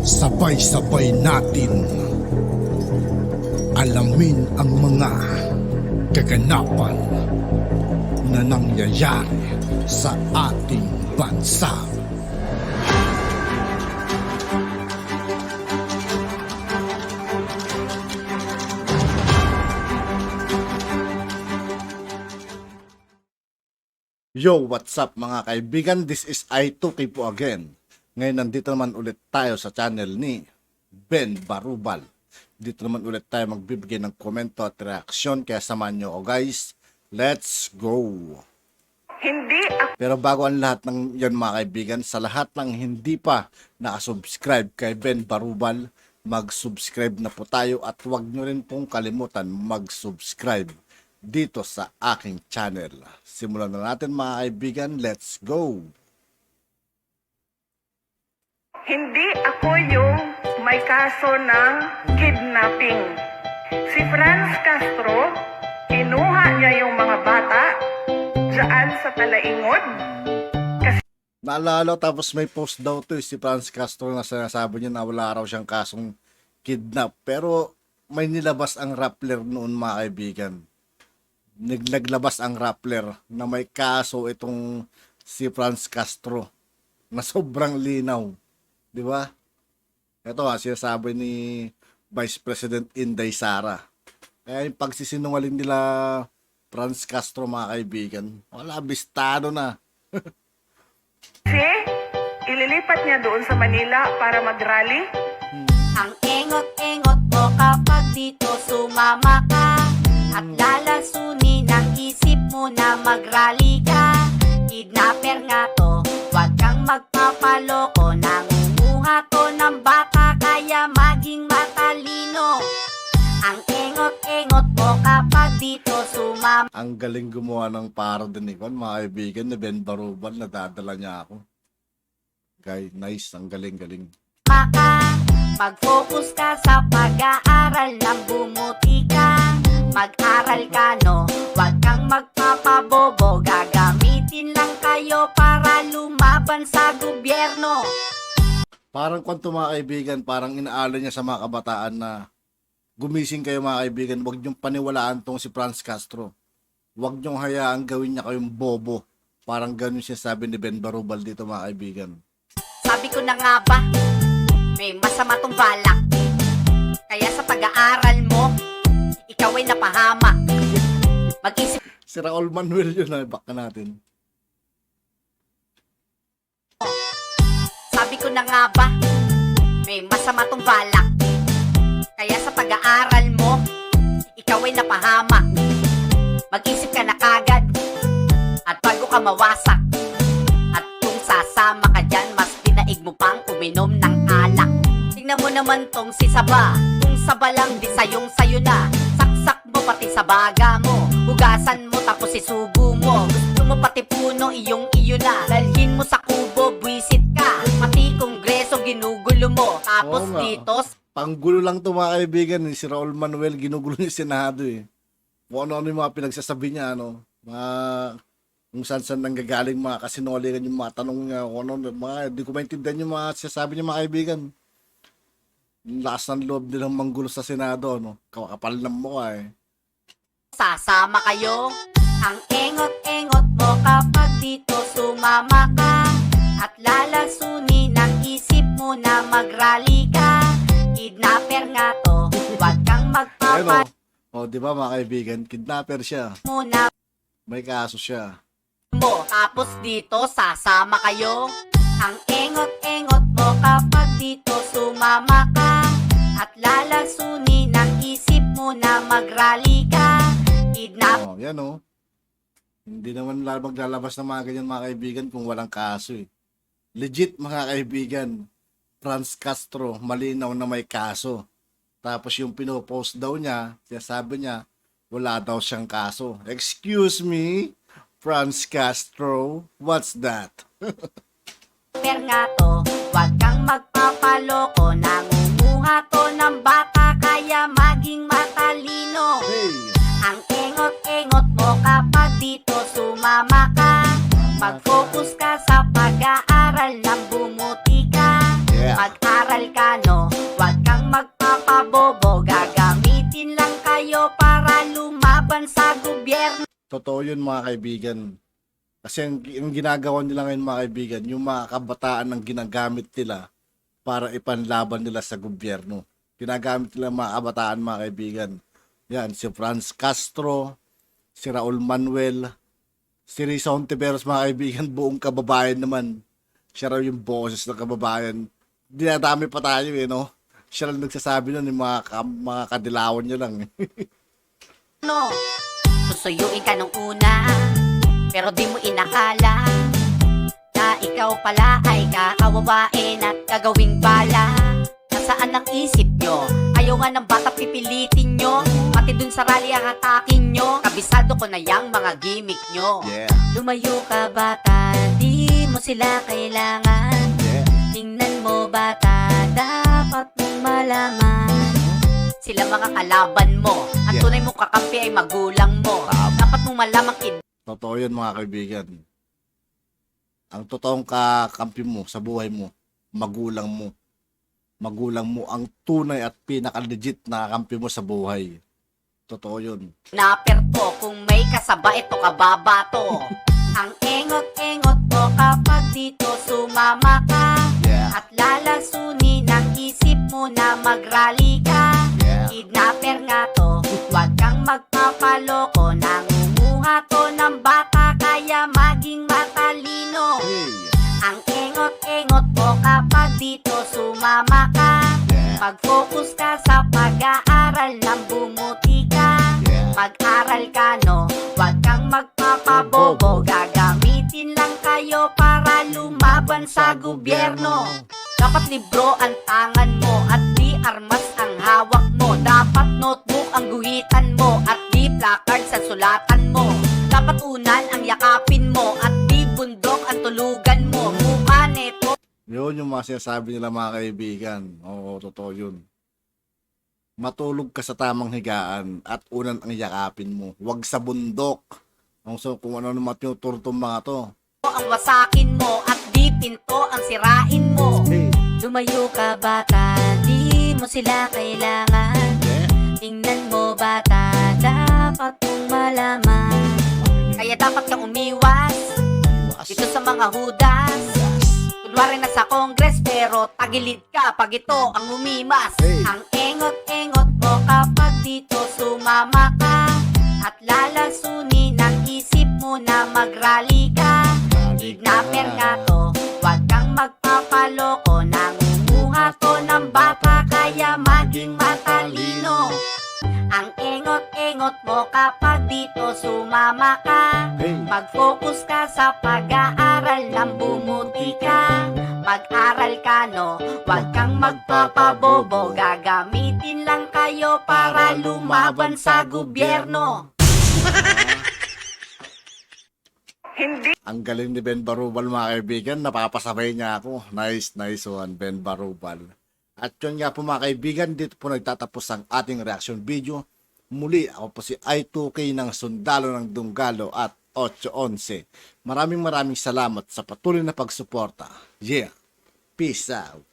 Sabay-sabay natin alamin ang mga kaganapan na nangyayari sa ating bansa. Yo, what's up mga kaibigan? This is I2K po again. Ngayon nandito naman ulit tayo sa channel ni Ben Barubal. Dito naman ulit tayo magbibigay ng komento at reaksyon. Kaya samahan nyo ako guys. Let's go! Pero bago ang lahat ng yan mga kaibigan, sa lahat ng hindi pa nakasubscribe kay Ben Barubal, mag-subscribe na po tayo at huwag nyo rin pong kalimutan mag-subscribe dito sa aking channel. Simulan na natin mga kaibigan, let's go! Hindi ako yung may kaso ng kidnapping. Si Franz Castro, kinuha niya yung mga bata dyan sa Talaingod. Naalala tapos may post daw to si Franz Castro na sinasabi niya na wala raw siyang kasong kidnap. Pero may nilabas ang Rappler noon mga kaibigan. Naglabas ang Rappler na may kaso itong si Franz Castro na sobrang linaw. Di ba? Ito sinasabi ni Vice President Inday Sara. Kaya yung pagsisinungaling nila Franz Castro mga kaibigan, wala, bistado na. Kasi ililipat niya doon sa Manila para mag-rally. Ang engot-engot mo kapag dito sumama ka, at lalasunin ang isip mo na mag-rally ka. Kidnapper nga to, wag kang magpapaloko. Nangunguha to ng bata kaya maging matalino. Ang engot-engot mo kapag dito sumama. Ang galing gumawa ng parody ni Juan, mga kaibigan, ni Ben Barubal, nadadala niya ako. Guys, nice, ang galing-galing. Mag-focus ka sa pag-aaral ng bumuti ka. Mag-aral ka no, wag kang magpapabobo. Gagamitin lang kayo para lumaban sa gobyerno. Parang kwento mga kaibigan, parang inaalala niya sa mga kabataan na gumising kayo mga kaibigan, huwag niyong paniwalaan tong si Franz Castro. Huwag niyong hayaan gawin niya kayong bobo. Parang ganun siya sabi ni Ben Barubal dito mga kaibigan. Sabi ko na nga ba, may masama tong balak. Kaya sa pag-aaral mo, ikaw ay napahama. Mag-isip Si Raul Manuel yun na, back na natin. Sabi ko na nga ba, may masama tong balak. Kaya sa pag-aaral mo, ikaw ay napahama. Mag-isip ka na kagad, at bago ka mawasak. At kung sasama ka dyan, mas dinaig mo pang uminom ng alak. Tingnan mo naman tong si Saba, kung Saba lang di sayong sayo na. Saksak mo pati sa baga mo, hugasan mo tapos isubo mo. Gusto mo pati puno iyong iyo na, dalhin mo sa kubo, buwisit ka. Pati kongreso ginugulo mo, tapos Oo nga. dito Panggulo lang to mga kaibigan, si Raul Manuel, ginugulo niya yung Senado eh. Kung ano-ano yung mga pinagsasabi niya, ano, kung saan-saan nanggagaling mga kasinoligan yung mga tanong niya, kung ano, di ko maintindihan yung mga sinasabi niya mga kaibigan. Lakas ng loob nilang manggulo sa Senado, no? Kapal ng mukha eh. sasama kayo. Ang engot-engot mo kapag dito sumama ka, at lalasunin ang isip mo na mag-rally ka. Kidnapper nga to, wag kang magpapaloko O, di ba mga kaibigan, kidnapper siya. na May kaso siya. mo. Tapos dito sasama kayo. Ang engot-engot mo kapag dito sumama ka, at lalasunin ang isip mo na mag-rally ka. Kidnap O, yan o. Hindi naman maglalabas ng mga ganyan mga kaibigan kung walang kaso eh. Legit mga kaibigan, Franz Castro, malinaw na may kaso. Tapos yung pinopost daw niya, sabi niya, wala daw siyang kaso. Excuse me, Franz Castro, what's that? nga to, wag kang magpapaloko. Nangunguha to ng bata kaya maging matalino. Hey! Ang engot-engot mo kapag dito sumama ka. Mag-focus ka sa pag-aaral ng bumuti ka. Yeah. Mag-aral ka Totoo yun mga kaibigan. Kasi ang ginagawa nila ngayon mga kaibigan, yung mga kabataan ang ginagamit nila para ipanlaban nila sa gobyerno. Ginagamit nila mga kabataan mga kaibigan. Yan, si Franz Castro, si Raul Manuel, si Risa Hontiveros mga kaibigan, buong kababayan naman. Siya raw yung boses ng kababayan. Dinadami pa tayo no? Siya lang nagsasabi nun, yung mga kadilawan niya lang. No, susuyuin ka nung una, pero di mo inakala na ikaw pala ay kakawawain at gagawing bala. Nasaan ang isip nyo? Ayaw nga ng bata pipilitin nyo, pati dun sa rally ang atakin nyo. Kabisado ko na yang mga gimmick nyo. Yeah, Lumayo ka bata, di mo sila kailangan. yeah. Tingnan mo bata, dapat mong malaman. Sila mga kalaban mo, ang Yeah. tunay mong kakampi ay magulang mo. Dapat mong malaman Totoo yun mga kaibigan. Ang totoong kakampi mo sa buhay mo, magulang mo. Magulang mo ang tunay at pinaka-legit na kakampi mo sa buhay. Totoo yun. kinaperto. Kung may kasaba, ito kababato. Ang engot-engot mo kapag dito sumama ka. Yeah, At lalasunin ang isip mo na mag-rally ka. yeah. Kidnapper nga to, huwag kang magpapaloko. Nangunguha to ng bata, kaya maging matalino. Hey, Ang engot-engot mo kapag dito sumama ka. yeah, Mag-focus ka sa pag-aaral ng bumuti ka. yeah. Mag-aral ka no, huwag kang magpapabobo. Gagamitin lang kayo para lumaban sa gobyerno. Dapat libro ang tangan mo at di armas ang hawak mo. Dapat notebook ang guhitan mo at di placard sa sulatan mo. Dapat unan ang yakapin mo at di bundok ang tulugan mo. Mukha neto Yun yung mga sinasabi nila mga kaibigan. Oo, totoo yun. Matulog ka sa tamang higaan at unan ang yakapin mo. Huwag sa bundok. Kung ano naman tinuturtong mga to. ang wasakin mo at di pinto ang sirain mo. Hey, Lumayo ka bata, di mo sila kailangan. yeah. Tingnan mo bata, dapat mong malaman. Kaya dapat kang umiwas dito sa mga hudas. Kunwari na sa Congress pero tagilid ka pag ito ang umimas. Hey. Ang engot-engot mo kapag dito sumama ka. At lalasunin ang isip mo na mag-rally ka. Kidnapper nga to, huwag kang magpapaloko. Nangunguha to ng bata, kaya maging matalino. Ang engot-engot mo kapag dito sumama ka. Hey. Mag-focus ka sa pag-aaral ng bumuti ka. Mag-aral ka no, huwag kang magpapabobo. Gagamitin lang kayo para lumaban sa gobyerno. Hindi Ang galing ni Ben Barubal mga kaibigan, napapasabay niya ako. Nice one, Ben Barubal. At yun nga po mga kaibigan, dito po nagtatapos ang ating reaction video. Muli, ako po si I2K ng Sundalo ng Dunggalo at 811. Maraming salamat sa patuloy na pagsuporta. Yeah, peace out.